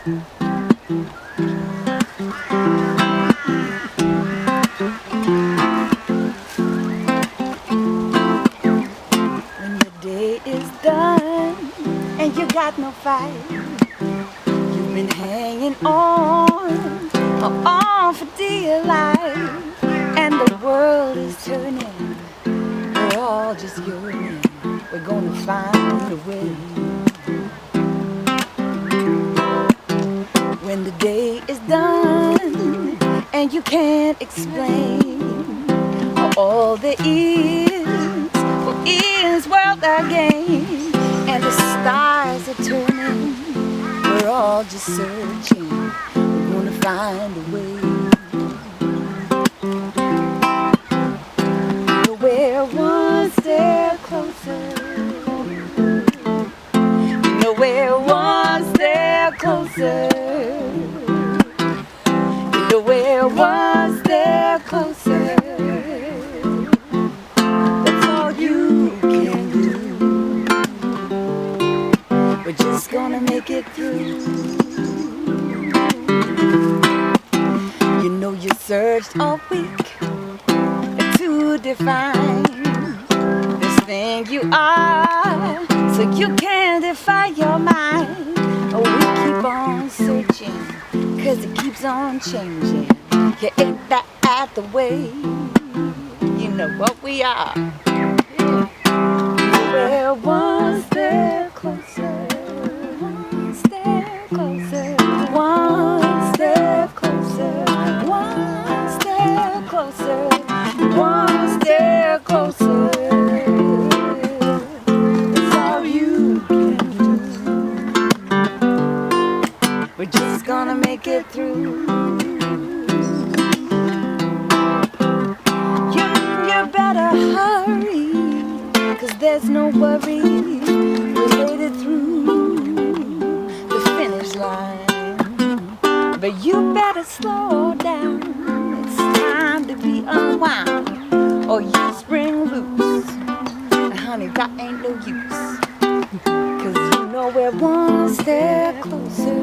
When the day is done and you got no fight, you've been hanging on for dear life, and the world is turning. We're all just yearning. We're gonna find a way. When the day is done and you can't explain all there is world again, and the stars are turning. We're all just searching. We're gonna find a way. We're one step closer. You know we're one step closer. You know we're one step closer. That's all you can do. We're just gonna make it through. You know you searched all week to define this thing you are, so you can defy your mind. Oh, we keep on searching, 'cause it keeps on changing. You ain't that the way. You know what we are. We're one step closer, one step closer, one step closer, one step closer, one step closer. That's all you can do. We're just gonna make it through. You better hurry, 'cause there's no worry. We made it through the finish line, but you better slow down. It's time to be unwound, or you spring loose. And honey, that ain't no use, 'cause you know we're one step closer.